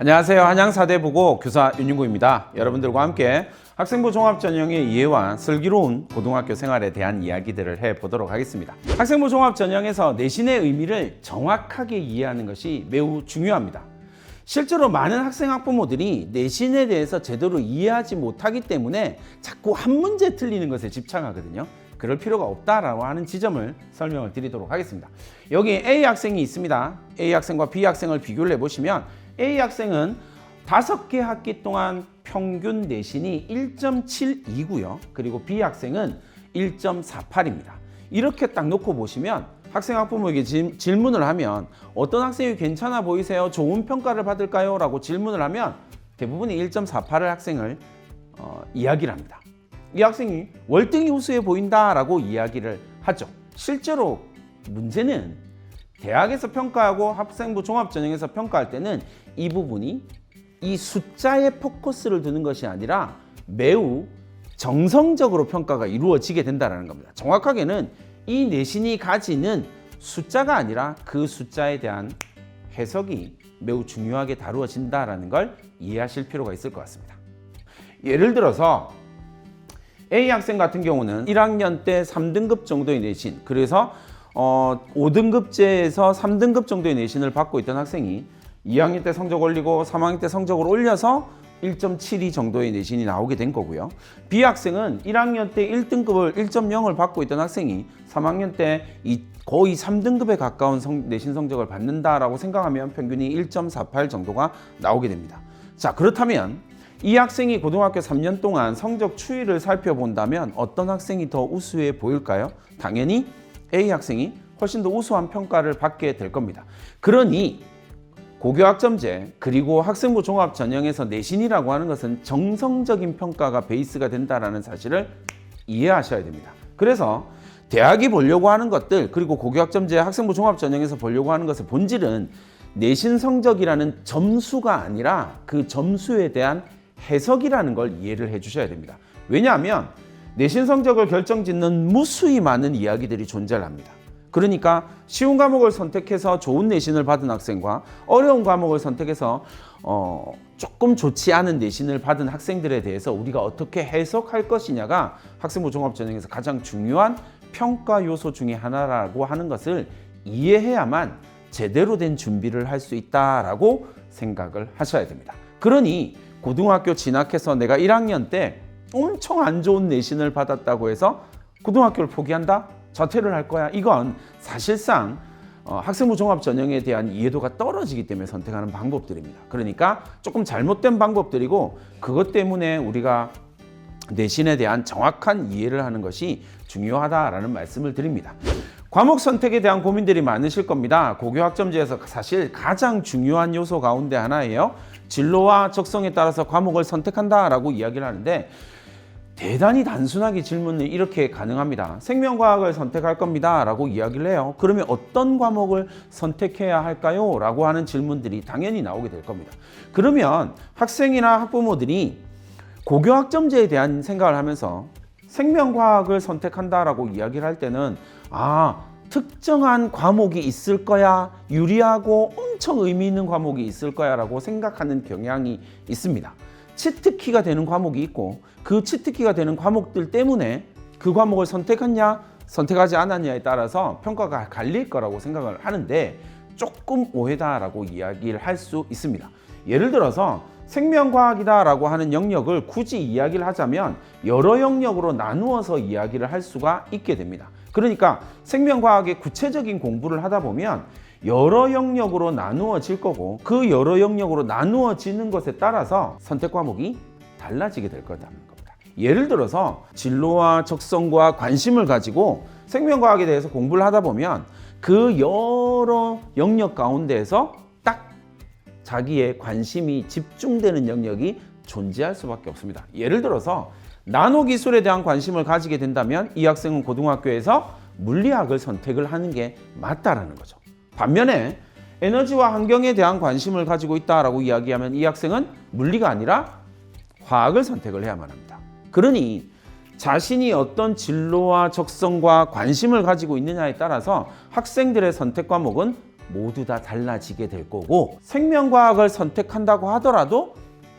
안녕하세요. 한양사대부고 교사 윤윤구입니다. 여러분들과 함께 학생부 종합전형의 이해와 슬기로운 고등학교 생활에 대한 이야기들을 해보도록 하겠습니다. 학생부 종합전형에서 내신의 의미를 정확하게 이해하는 것이 매우 중요합니다. 실제로 많은 학생 학부모들이 내신에 대해서 제대로 이해하지 못하기 때문에 자꾸 한 문제 틀리는 것에 집착하거든요. 그럴 필요가 없다라고 하는 지점을 설명을 드리도록 하겠습니다. 여기 A 학생이 있습니다. A 학생과 B 학생을 비교를 해보시면 A 학생은 5개 학기 동안 평균 내신이 1.72고요. 그리고 B 학생은 1.48입니다. 이렇게 딱 놓고 보시면 학생 학부모에게 질문을 하면 어떤 학생이 괜찮아 보이세요? 좋은 평가를 받을까요? 라고 질문을 하면 대부분이 1.48을 학생을 이야기를 합니다. 이 학생이 월등히 우수해 보인다라고 이야기를 하죠. 실제로 문제는 대학에서 평가하고 학생부 종합전형에서 평가할 때는 이 부분이 이 숫자에 포커스를 두는 것이 아니라 매우 정성적으로 평가가 이루어지게 된다는 겁니다. 정확하게는 이 내신이 가지는 숫자가 아니라 그 숫자에 대한 해석이 매우 중요하게 다루어진다는 걸 이해하실 필요가 있을 것 같습니다. 예를 들어서 A 학생 같은 경우는 1학년 때 3등급 정도의 내신, 그래서 5등급제에서 3등급 정도의 내신을 받고 있던 학생이 2학년 때 성적 올리고 3학년 때 성적을 올려서 1.72 정도의 내신이 나오게 된 거고요. B 학생은 1학년 때 1등급을 1.0을 받고 있던 학생이 3학년 때 거의 3등급에 가까운 내신 성적을 받는다라고 생각하면 평균이 1.48 정도가 나오게 됩니다. 자, 그렇다면 이 학생이 고등학교 3년 동안 성적 추이를 살펴본다면 어떤 학생이 더 우수해 보일까요? 당연히 A 학생이 훨씬 더 우수한 평가를 받게 될 겁니다. 그러니 고교학점제 그리고 학생부 종합전형에서 내신이라고 하는 것은 정성적인 평가가 베이스가 된다는 사실을 이해하셔야 됩니다. 그래서 대학이 보려고 하는 것들, 그리고 고교학점제 학생부 종합전형에서 보려고 하는 것의 본질은 내신 성적이라는 점수가 아니라 그 점수에 대한 해석이라는 걸 이해를 해 주셔야 됩니다. 왜냐하면 내신 성적을 결정짓는 무수히 많은 이야기들이 존재를 합니다. 그러니까 쉬운 과목을 선택해서 좋은 내신을 받은 학생과 어려운 과목을 선택해서 조금 좋지 않은 내신을 받은 학생들에 대해서 우리가 어떻게 해석할 것이냐가 학생부 종합전형에서 가장 중요한 평가 요소 중에 하나라고 하는 것을 이해해야만 제대로 된 준비를 할 수 있다라고 생각을 하셔야 됩니다. 그러니 고등학교 진학해서 내가 1학년 때 엄청 안 좋은 내신을 받았다고 해서 고등학교를 포기한다? 자퇴를 할 거야? 이건 사실상 학생부 종합전형에 대한 이해도가 떨어지기 때문에 선택하는 방법들입니다. 그러니까 조금 잘못된 방법들이고 그것 때문에 우리가 내신에 대한 정확한 이해를 하는 것이 중요하다라는 말씀을 드립니다. 과목 선택에 대한 고민들이 많으실 겁니다. 고교학점제에서 사실 가장 중요한 요소 가운데 하나예요. 진로와 적성에 따라서 과목을 선택한다라고 이야기를 하는데 대단히 단순하게 질문을 이렇게 가능합니다. 생명과학을 선택할 겁니다 라고 이야기를 해요. 그러면 어떤 과목을 선택해야 할까요? 라고 하는 질문들이 당연히 나오게 될 겁니다. 그러면 학생이나 학부모들이 고교학점제에 대한 생각을 하면서 생명과학을 선택한다라고 이야기를 할 때는 특정한 과목이 있을 거야, 유리하고 엄청 의미 있는 과목이 있을 거야 라고 생각하는 경향이 있습니다. 치트키가 되는 과목이 있고 그 치트키가 되는 과목들 때문에 그 과목을 선택했냐 선택하지 않았냐에 따라서 평가가 갈릴 거라고 생각을 하는데 조금 오해다라고 이야기를 할 수 있습니다. 예를 들어서 생명과학이다라고 하는 영역을 굳이 이야기를 하자면 여러 영역으로 나누어서 이야기를 할 수가 있게 됩니다. 그러니까 생명과학의 구체적인 공부를 하다 보면 여러 영역으로 나누어질 거고 그 여러 영역으로 나누어지는 것에 따라서 선택 과목이 달라지게 될 거라는 겁니다. 예를 들어서 진로와 적성과 관심을 가지고 생명과학에 대해서 공부를 하다 보면 그 여러 영역 가운데에서 딱 자기의 관심이 집중되는 영역이 존재할 수밖에 없습니다. 예를 들어서 나노기술에 대한 관심을 가지게 된다면 이 학생은 고등학교에서 물리학을 선택을 하는 게 맞다라는 거죠. 반면에 에너지와 환경에 대한 관심을 가지고 있다라고 이야기하면 이 학생은 물리가 아니라 화학을 선택을 해야만 합니다. 그러니 자신이 어떤 진로와 적성과 관심을 가지고 있느냐에 따라서 학생들의 선택 과목은 모두 다 달라지게 될 거고, 생명과학을 선택한다고 하더라도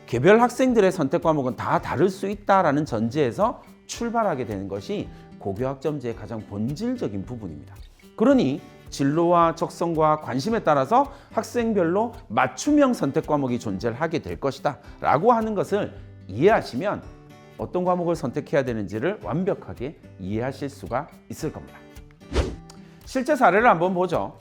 개별 학생들의 선택 과목은 다 다를 수 있다라는 전제에서 출발하게 되는 것이 고교학점제의 가장 본질적인 부분입니다. 그러니 진로와 적성과 관심에 따라서 학생별로 맞춤형 선택 과목이 존재를 하게 될 것이다 라고 하는 것을 이해하시면 어떤 과목을 선택해야 되는지를 완벽하게 이해하실 수가 있을 겁니다. 실제 사례를 한번 보죠.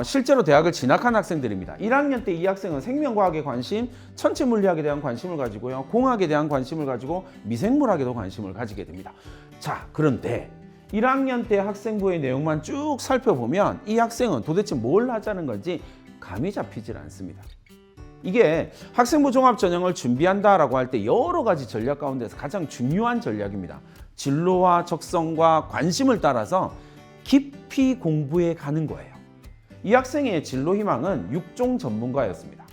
실제로 대학을 진학한 학생들입니다. 1학년 때 이 학생은 생명과학에 관심, 천체물리학에 대한 관심을 가지고요, 공학에 대한 관심을 가지고 미생물학에도 관심을 가지게 됩니다. 자, 그런데 1학년 때 학생부의 내용만 쭉 살펴보면 이 학생은 도대체 뭘 하자는 건지 감이 잡히질 않습니다. 이게 학생부 종합전형을 준비한다라고 할 때 여러 가지 전략 가운데서 가장 중요한 전략입니다. 진로와 적성과 관심을 따라서 깊이 공부해 가는 거예요. 이 학생의 진로 희망은 육종 전문가였습니다.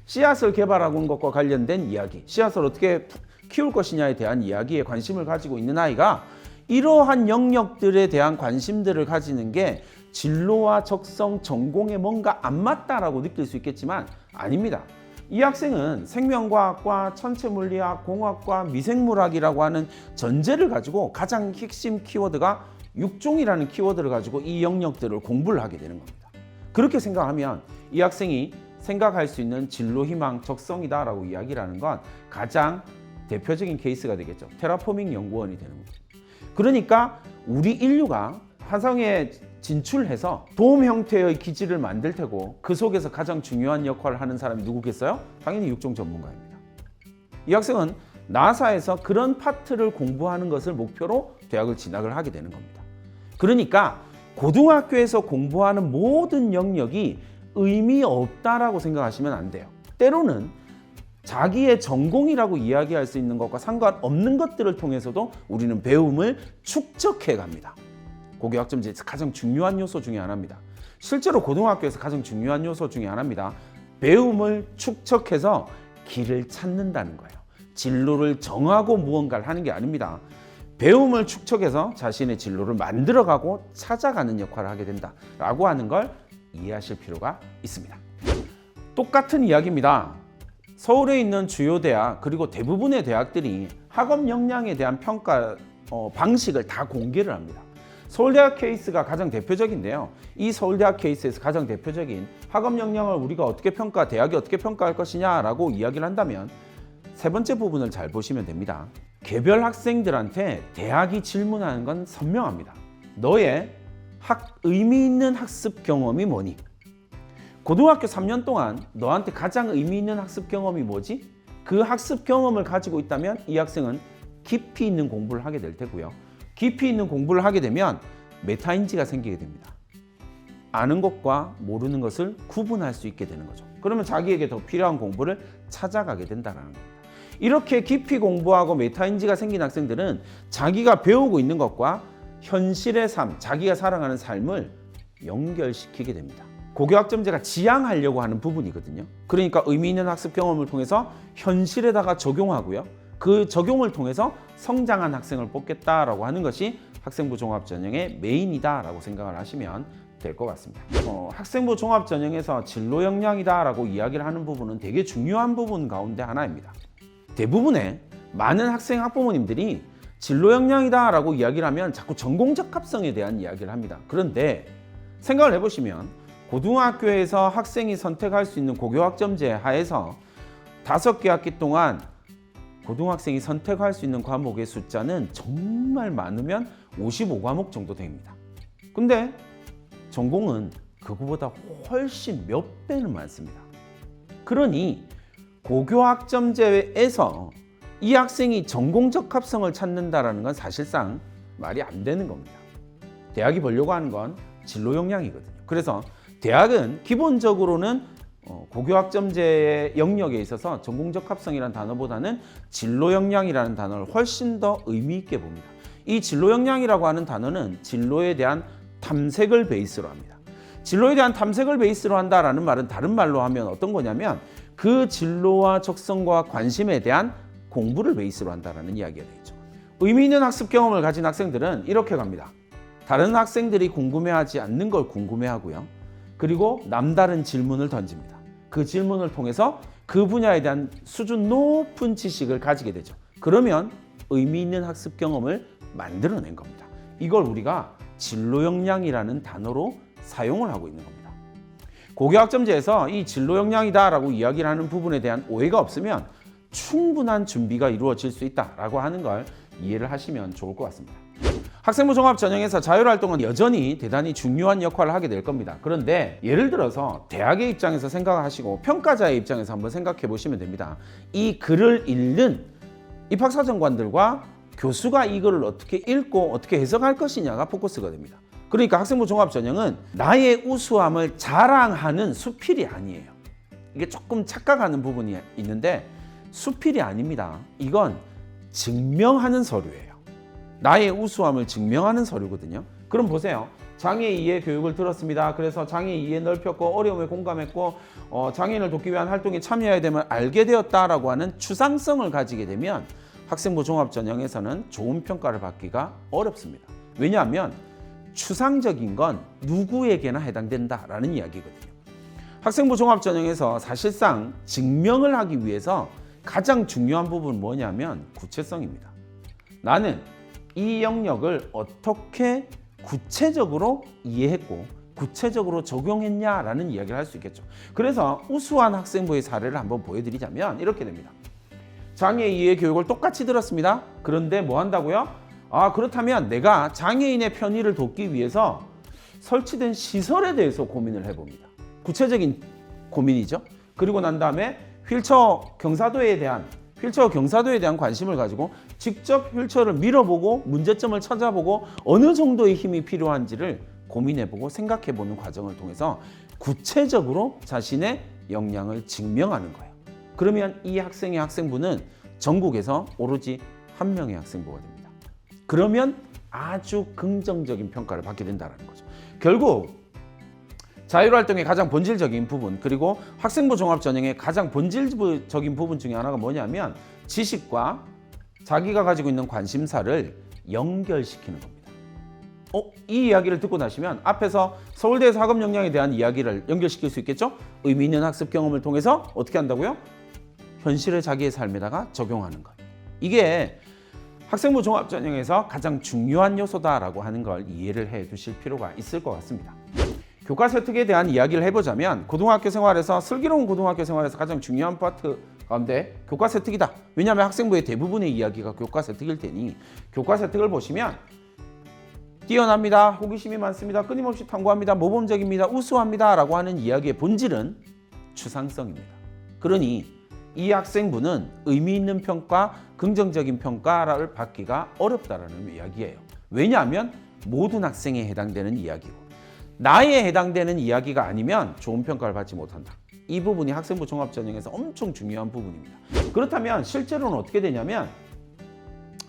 씨앗을 개발하는 것과 관련된 이야기, 씨앗을 어떻게 키울 것이냐에 대한 이야기에 관심을 가지고 있는 아이가 이러한 영역들에 대한 관심들을 가지는 게 진로와 적성, 전공에 뭔가 안 맞다라고 느낄 수 있겠지만 아닙니다. 이 학생은 생명과학과 천체물리학, 공학과 미생물학이라고 하는 전제를 가지고 가장 핵심 키워드가 육종이라는 키워드를 가지고 이 영역들을 공부를 하게 되는 겁니다. 그렇게 생각하면 이 학생이 생각할 수 있는 진로 희망, 적성이다라고 이야기를 하는 건 가장 대표적인 케이스가 되겠죠. 테라포밍 연구원이 되는 겁니다. 그러니까 우리 인류가 화성에 진출해서 돔 형태의 기지를 만들 테고 그 속에서 가장 중요한 역할을 하는 사람이 누구겠어요? 당연히 육종 전문가입니다. 이 학생은 나사에서 그런 파트를 공부하는 것을 목표로 대학을 진학을 하게 되는 겁니다. 그러니까 고등학교에서 공부하는 모든 영역이 의미 없다라고 생각하시면 안 돼요. 때로는 자기의 전공이라고 이야기할 수 있는 것과 상관없는 것들을 통해서도 우리는 배움을 축적해 갑니다. 고교학점제에서 가장 중요한 요소 중에 하나입니다. 실제로 고등학교에서 가장 중요한 요소 중에 하나입니다. 배움을 축적해서 길을 찾는다는 거예요. 진로를 정하고 무언가를 하는 게 아닙니다. 배움을 축적해서 자신의 진로를 만들어가고 찾아가는 역할을 하게 된다라고 하는 걸 이해하실 필요가 있습니다. 똑같은 이야기입니다. 서울에 있는 주요 대학 그리고 대부분의 대학들이 학업 역량에 대한 평가 방식을 다 공개를 합니다. 서울대학 케이스가 가장 대표적인데요. 이 서울대학 케이스에서 가장 대표적인 학업 역량을 우리가 어떻게 대학이 어떻게 평가할 것이냐라고 이야기를 한다면 세 번째 부분을 잘 보시면 됩니다. 개별 학생들한테 대학이 질문하는 건 선명합니다. 너의 의미 있는 학습 경험이 뭐니? 고등학교 3년 동안 너한테 가장 의미 있는 학습 경험이 뭐지? 그 학습 경험을 가지고 있다면 이 학생은 깊이 있는 공부를 하게 될 테고요. 깊이 있는 공부를 하게 되면 메타인지가 생기게 됩니다. 아는 것과 모르는 것을 구분할 수 있게 되는 거죠. 그러면 자기에게 더 필요한 공부를 찾아가게 된다는 겁니다. 이렇게 깊이 공부하고 메타인지가 생긴 학생들은 자기가 배우고 있는 것과 현실의 삶, 자기가 살아가는 삶을 연결시키게 됩니다. 고교학점제가 지향하려고 하는 부분이거든요. 그러니까 의미 있는 학습 경험을 통해서 현실에다가 적용하고요. 그 적용을 통해서 성장한 학생을 뽑겠다라고 하는 것이 학생부 종합전형의 메인이다라고 생각을 하시면 될 것 같습니다. 학생부 종합전형에서 진로 역량이다라고 이야기를 하는 부분은 되게 중요한 부분 가운데 하나입니다. 대부분의 많은 학생 학부모님들이 진로 역량이다라고 이야기를 하면 자꾸 전공적 합성에 대한 이야기를 합니다. 그런데 생각을 해보시면 고등학교에서 학생이 선택할 수 있는 고교학점제 하에서 5개 학기 동안 고등학생이 선택할 수 있는 과목의 숫자는 정말 많으면 55과목 정도 됩니다. 근데 전공은 그거보다 훨씬 몇 배는 많습니다. 그러니 고교학점제에서 이 학생이 전공적 합성을 찾는다는 건 사실상 말이 안 되는 겁니다. 대학이 보려고 하는 건 진로 역량이거든요. 그래서 대학은 기본적으로는 고교학점제의 영역에 있어서 전공적 합성이라는 단어보다는 진로 역량이라는 단어를 훨씬 더 의미 있게 봅니다. 이 진로 역량이라고 하는 단어는 진로에 대한 탐색을 베이스로 합니다. 진로에 대한 탐색을 베이스로 한다라는 말은 다른 말로 하면 어떤 거냐면 그 진로와 적성과 관심에 대한 공부를 베이스로 한다라는 이야기가 되겠죠. 의미 있는 학습 경험을 가진 학생들은 이렇게 갑니다. 다른 학생들이 궁금해하지 않는 걸 궁금해하고요. 그리고 남다른 질문을 던집니다. 그 질문을 통해서 그 분야에 대한 수준 높은 지식을 가지게 되죠. 그러면 의미 있는 학습 경험을 만들어낸 겁니다. 이걸 우리가 진로 역량이라는 단어로 사용을 하고 있는 겁니다. 고교학점제에서 이 진로 역량이다라고 이야기를 하는 부분에 대한 오해가 없으면 충분한 준비가 이루어질 수 있다라고 하는 걸 이해를 하시면 좋을 것 같습니다. 학생부 종합 전형에서 자율활동은 여전히 대단히 중요한 역할을 하게 될 겁니다. 그런데 예를 들어서 대학의 입장에서 생각하시고 평가자의 입장에서 한번 생각해 보시면 됩니다. 이 글을 읽는 입학사정관들과 교수가 이 글을 어떻게 읽고 어떻게 해석할 것이냐가 포커스가 됩니다. 그러니까 학생부 종합 전형은 나의 우수함을 자랑하는 수필이 아니에요. 이게 조금 착각하는 부분이 있는데 수필이 아닙니다. 이건 증명하는 서류예요. 나의 우수함을 증명하는 서류거든요. 그럼 보세요. 장애 이해 교육을 들었습니다. 그래서 장애 이해 넓혔고 어려움에 공감했고 장애인을 돕기 위한 활동에 참여해야 됨을 알게 되었다라고 하는 추상성을 가지게 되면 학생부 종합 전형에서는 좋은 평가를 받기가 어렵습니다. 왜냐하면 추상적인 건 누구에게나 해당된다라는 이야기거든요. 학생부 종합 전형에서 사실상 증명을 하기 위해서 가장 중요한 부분은 뭐냐면 구체성입니다. 나는 이 영역을 어떻게 구체적으로 이해했고 구체적으로 적용했냐라는 이야기를 할 수 있겠죠. 그래서 우수한 학생부의 사례를 한번 보여드리자면 이렇게 됩니다. 장애 이해 교육을 똑같이 들었습니다. 그런데 뭐 한다고요? 그렇다면 내가 장애인의 편의를 돕기 위해서 설치된 시설에 대해서 고민을 해봅니다. 구체적인 고민이죠. 그리고 난 다음에 휠체어 경사도에 대한 관심을 가지고 직접 휠체어를 밀어보고 문제점을 찾아보고 어느 정도의 힘이 필요한지를 고민해보고 생각해보는 과정을 통해서 구체적으로 자신의 역량을 증명하는 거예요. 그러면 이 학생의 학생부는 전국에서 오로지 한 명의 학생부가 됩니다. 그러면 아주 긍정적인 평가를 받게 된다는 거죠. 결국 자율활동의 가장 본질적인 부분, 그리고 학생부 종합전형의 가장 본질적인 부분 중에 하나가 뭐냐면 지식과 자기가 가지고 있는 관심사를 연결시키는 겁니다. 이 이야기를 듣고 나시면 앞에서 서울대에서 학업 역량에 대한 이야기를 연결시킬 수 있겠죠? 의미 있는 학습 경험을 통해서 어떻게 한다고요? 현실의 자기의 삶에다가 적용하는 것. 이게 학생부 종합전형에서 가장 중요한 요소다라고 하는 걸 이해를 해 두실 필요가 있을 것 같습니다. 교과서 특에 대한 이야기를 해보자면 고등학교 생활에서 슬기로운 고등학교 생활에서 가장 중요한 파트 가운데 교과서 특이다. 왜냐하면 학생부의 대부분의 이야기가 교과서 특일 테니 교과서 특을 보시면 뛰어납니다. 호기심이 많습니다. 끊임없이 탐구합니다. 모범적입니다. 우수합니다. 라고 하는 이야기의 본질은 추상성입니다. 그러니 이 학생부는 의미 있는 평가, 긍정적인 평가를 받기가 어렵다라는 이야기예요. 왜냐하면 모든 학생에 해당되는 이야기고 나에 해당되는 이야기가 아니면 좋은 평가를 받지 못한다. 이 부분이 학생부 종합전형에서 엄청 중요한 부분입니다. 그렇다면 실제로는 어떻게 되냐면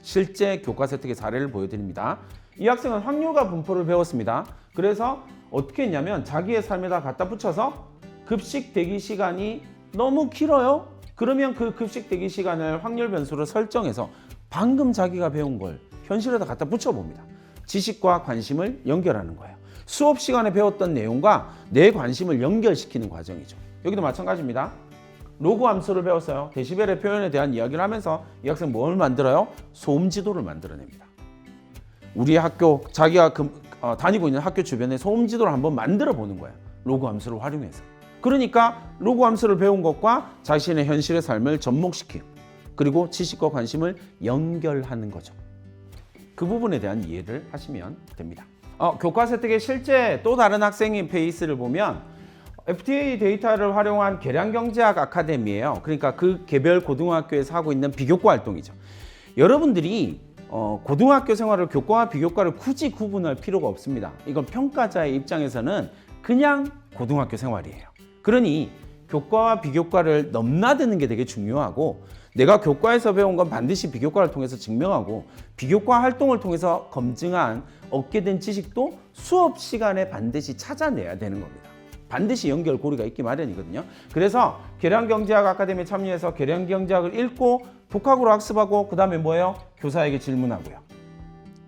실제 교과서 특의 사례를 보여드립니다. 이 학생은 확률과 분포를 배웠습니다. 그래서 어떻게 했냐면 자기의 삶에다 갖다 붙여서 급식 대기 시간이 너무 길어요. 그러면 그 급식 대기 시간을 확률 변수로 설정해서 방금 자기가 배운 걸 현실에다 갖다 붙여봅니다. 지식과 관심을 연결하는 거예요. 수업 시간에 배웠던 내용과 내 관심을 연결시키는 과정이죠. 여기도 마찬가지입니다. 로그 함수를 배웠어요. 데시벨의 표현에 대한 이야기를 하면서 이 학생 뭘 만들어요? 소음 지도를 만들어냅니다. 우리 학교, 자기가 다니고 있는 학교 주변에 소음 지도를 한번 만들어 보는 거예요. 로그 함수를 활용해서. 그러니까 로그 함수를 배운 것과 자신의 현실의 삶을 접목시키고 그리고 지식과 관심을 연결하는 거죠. 그 부분에 대한 이해를 하시면 됩니다. 교과서 혜택의 실제 또 다른 학생인 페이스를 보면 FTA 데이터를 활용한 계량경제학 아카데미예요. 그러니까 그 개별 고등학교에서 하고 있는 비교과 활동이죠. 여러분들이 고등학교 생활을 교과와 비교과를 굳이 구분할 필요가 없습니다. 이건 평가자의 입장에서는 그냥 고등학교 생활이에요. 그러니 교과와 비교과를 넘나드는 게 되게 중요하고 내가 교과에서 배운 건 반드시 비교과를 통해서 증명하고 비교과 활동을 통해서 검증한 얻게 된 지식도 수업 시간에 반드시 찾아내야 되는 겁니다. 반드시 연결고리가 있기 마련이거든요. 그래서 계량경제학 아카데미에 참여해서 계량경제학을 읽고 독학으로 학습하고 그 다음에 뭐예요? 교사에게 질문하고요.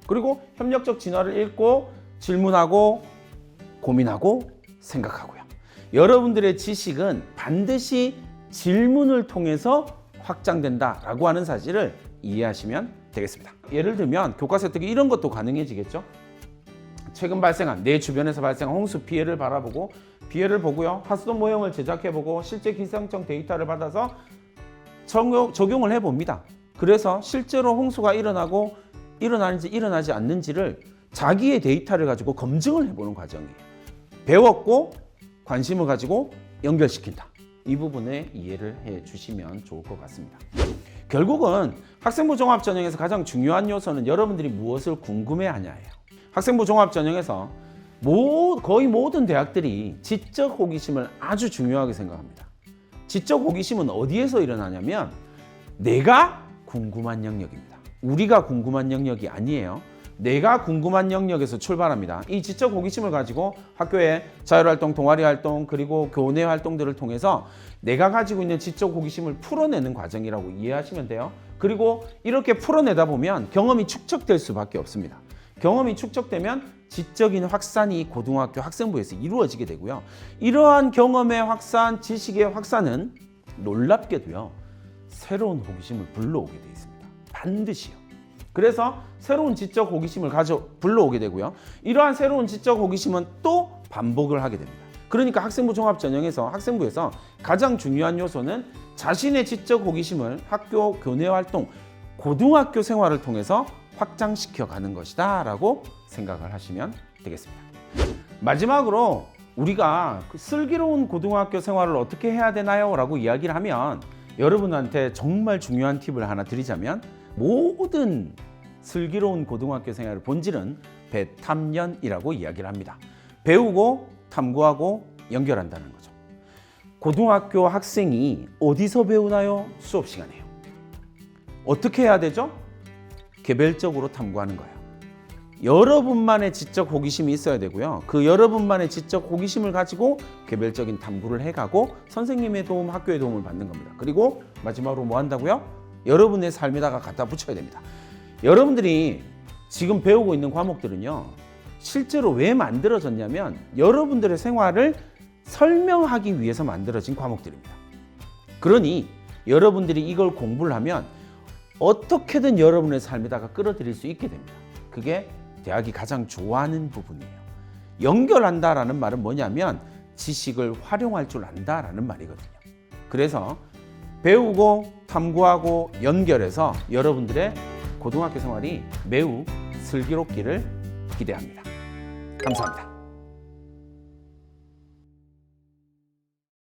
그리고 협력적 진화를 읽고 질문하고 고민하고 생각하고요. 여러분들의 지식은 반드시 질문을 통해서 확장된다라고 하는 사실을 이해하시면 되겠습니다. 예를 들면 교과서 획득이 이런 것도 가능해지겠죠. 최근 발생한 내 주변에서 발생한 홍수 피해를 바라보고 피해를 보고요. 하수도 모형을 제작해보고 실제 기상청 데이터를 받아서 적용을 해봅니다. 그래서 실제로 홍수가 일어나고 일어나는지 일어나지 않는지를 자기의 데이터를 가지고 검증을 해보는 과정이에요. 배웠고 관심을 가지고 연결시킨다. 이 부분에 이해를 해주시면 좋을 것 같습니다. 결국은 학생부 종합전형에서 가장 중요한 요소는 여러분들이 무엇을 궁금해하냐예요. 학생부 종합전형에서 거의 모든 대학들이 지적 호기심을 아주 중요하게 생각합니다. 지적 호기심은 어디에서 일어나냐면 내가 궁금한 영역입니다. 우리가 궁금한 영역이 아니에요. 내가 궁금한 영역에서 출발합니다. 이 지적 호기심을 가지고 학교의 자율활동, 동아리활동, 그리고 교내 활동들을 통해서 내가 가지고 있는 지적 호기심을 풀어내는 과정이라고 이해하시면 돼요. 그리고 이렇게 풀어내다 보면 경험이 축적될 수밖에 없습니다. 경험이 축적되면 지적인 확산이 고등학교 학생부에서 이루어지게 되고요. 이러한 경험의 확산, 지식의 확산은 놀랍게도요. 새로운 호기심을 불러오게 되어 있습니다. 반드시요. 그래서 새로운 지적 호기심을 불러오게 되고요. 이러한 새로운 지적 호기심은 또 반복을 하게 됩니다. 그러니까 학생부 종합전형에서 학생부에서 가장 중요한 요소는 자신의 지적 호기심을 학교 교내 활동, 고등학교 생활을 통해서 확장시켜 가는 것이다 라고 생각을 하시면 되겠습니다. 마지막으로 우리가 슬기로운 고등학교 생활을 어떻게 해야 되나요? 라고 이야기를 하면 여러분한테 정말 중요한 팁을 하나 드리자면 모든 슬기로운 고등학교 생활의 본질은 배탐연이라고 이야기를 합니다. 배우고 탐구하고 연결한다는 거죠. 고등학교 학생이 어디서 배우나요? 수업 시간에요. 어떻게 해야 되죠? 개별적으로 탐구하는 거예요. 여러분만의 지적 호기심이 있어야 되고요. 그 여러분만의 지적 호기심을 가지고 개별적인 탐구를 해가고 선생님의 도움, 학교의 도움을 받는 겁니다. 그리고 마지막으로 뭐 한다고요? 여러분의 삶에다가 갖다 붙여야 됩니다. 여러분들이 지금 배우고 있는 과목들은요. 실제로 왜 만들어졌냐면 여러분들의 생활을 설명하기 위해서 만들어진 과목들입니다. 그러니 여러분들이 이걸 공부를 하면 어떻게든 여러분의 삶에다가 끌어들일 수 있게 됩니다. 그게 대학이 가장 좋아하는 부분이에요. 연결한다라는 말은 뭐냐면 지식을 활용할 줄 안다라는 말이거든요. 그래서 배우고 탐구하고 연결해서 여러분들의 고등학교 생활이 매우 슬기롭기를 기대합니다. 감사합니다.